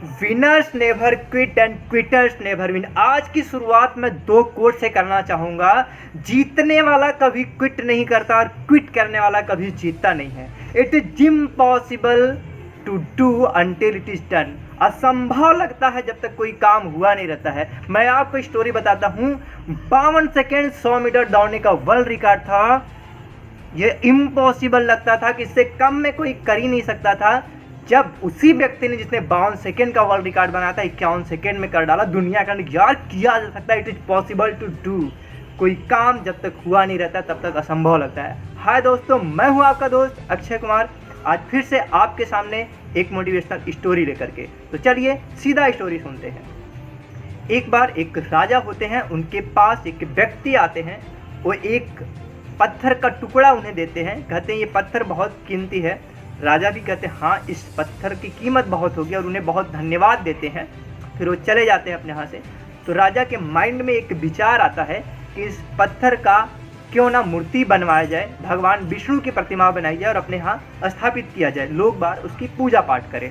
Winners never quit and quitters never win. आज की शुरुआत मैं दो कोट से करना चाहूँगा। जीतने वाला कभी क्विट नहीं करता और क्विट करने वाला कभी जीतता नहीं है। It is impossible to do until it is done. असंभव लगता है जब तक कोई काम हुआ नहीं रहता है। मैं आपको स्टोरी बताता हूँ। 52 सेकेंड 100 मीटर दौड़ने का वर्ल्ड रिकॉर्ड था। ये इम्पॉसिबल लगता था कि इससे कम में कोई कर ही नहीं सकता था। जब उसी व्यक्ति ने जिसने 52 सेकेंड का वर्ल्ड रिकॉर्ड बनाया था 51 सेकेंड में कर डाला। दुनिया का यार किया जा सकता है। It is possible to do. कोई काम जब तक हुआ नहीं रहता तब तक असंभव लगता है। हाय दोस्तों, मैं हूं आपका दोस्त अक्षय कुमार। आज फिर से आपके सामने एक मोटिवेशनल स्टोरी लेकर के। तो चलिए सीधा स्टोरी सुनते हैं। एक बार एक राजा होते हैं, उनके पास एक व्यक्ति आते हैं। वो एक पत्थर का टुकड़ा उन्हें देते हैं। कहते हैं ये पत्थर बहुत कीमती है। राजा भी कहते हैं हाँ, इस पत्थर की कीमत बहुत होगी, और उन्हें बहुत धन्यवाद देते हैं। फिर वो चले जाते हैं अपने यहाँ से। तो राजा के माइंड में एक विचार आता है कि इस पत्थर का क्यों ना मूर्ति बनवाया जाए, भगवान विष्णु की प्रतिमा बनाई जाए और अपने यहाँ स्थापित किया जाए, लोग बार उसकी पूजा पाठ करें।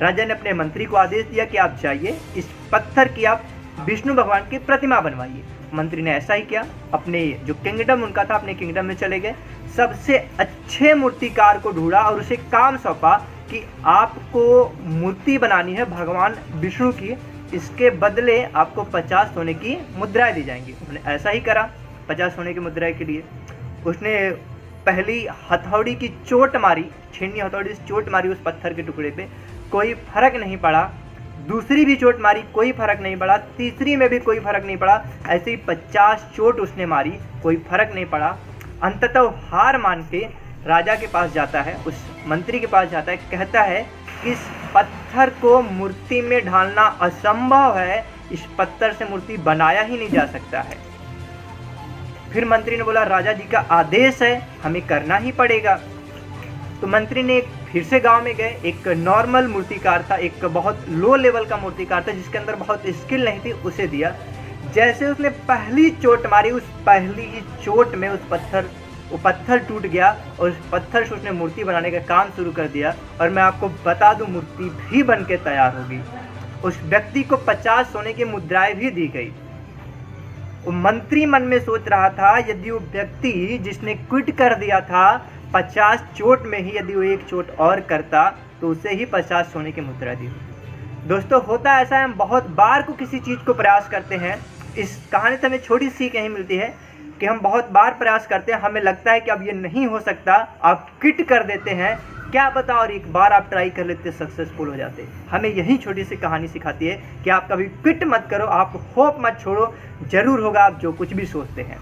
राजा ने अपने मंत्री को आदेश दिया कि आप जाइए, इस पत्थर की आप विष्णु भगवान की प्रतिमा बनवाइए। मंत्री ने ऐसा ही किया। अपने जो किंगडम उनका था, अपने किंगडम में चले गए। सबसे अच्छे मूर्तिकार को ढूंढा और उसे काम सौंपा कि आपको मूर्ति बनानी है भगवान विष्णु की। इसके बदले आपको 50 सोने की मुद्राएं दी जाएंगी। उसने ऐसा ही करा। 50 सोने की मुद्राएं के लिए उसने पहली हथौड़ी की चोट मारी, छीनी हथौड़ी से चोट मारी उस पत्थर के टुकड़े पे, कोई फर्क नहीं पड़ा। दूसरी भी चोट मारी, कोई फर्क नहीं पड़ा। तीसरी में भी कोई फर्क नहीं पड़ा। ऐसे ही 50 चोट उसने मारी, कोई फर्क नहीं पड़ा। अंततः हार मान के राजा के पास जाता है, उस मंत्री के पास जाता है। कहता है इस पत्थर को मूर्ति में ढालना असंभव है, इस पत्थर से मूर्ति बनाया ही नहीं जा सकता है। फिर मंत्री ने बोला राजा जी का आदेश है, हमें करना ही पड़ेगा। तो मंत्री ने फिर से गांव में गए। एक नॉर्मल मूर्तिकार था, एक बहुत लो लेवल का मूर्तिकार था जिसके अंदर बहुत स्किल नहीं थी, उसे दिया। जैसे उसने पहली चोट मारी, उस पहली ही चोट में वो पत्थर टूट गया और उस पत्थर से उसने मूर्ति बनाने का काम शुरू कर दिया। और मैं आपको बता दूं, मूर्ति भी बन के तैयार होगी। उस व्यक्ति को 50 सोने की मुद्राएं भी दी गई। वो मंत्री मन में सोच रहा था यदि वो व्यक्ति जिसने क्विट कर दिया था 50 चोट में ही यदि वो एक चोट और करता तो उसे ही 50 सोने की मुद्रा दी होती। दोस्तों होता ऐसा है, हम बहुत बार को किसी चीज़ को प्रयास करते हैं। इस कहानी से हमें छोटी सीख यही मिलती है कि हम बहुत बार प्रयास करते हैं, हमें लगता है कि अब ये नहीं हो सकता, आप क्विट कर देते हैं। क्या पता और एक बार आप ट्राई कर लेते सक्सेसफुल हो जाते। हमें यही छोटी सी कहानी सिखाती है कि आप कभी क्विट मत करो, आप होप मत छोड़ो, जरूर होगा आप जो कुछ भी सोचते हैं।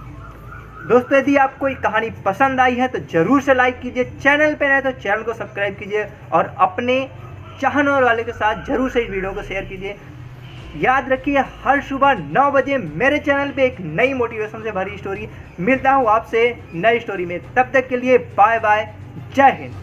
दोस्तों यदि आपको ये कहानी पसंद आई है तो जरूर से लाइक कीजिए, चैनल पे नए तो चैनल को सब्सक्राइब कीजिए और अपने चाहने वाले के साथ जरूर से इस वीडियो को शेयर कीजिए। याद रखिए हर सुबह 9 बजे मेरे चैनल पे एक नई मोटिवेशन से भरी स्टोरी मिलता हूँ आपसे नई स्टोरी में। तब तक के लिए बाय बाय, जय हिंद।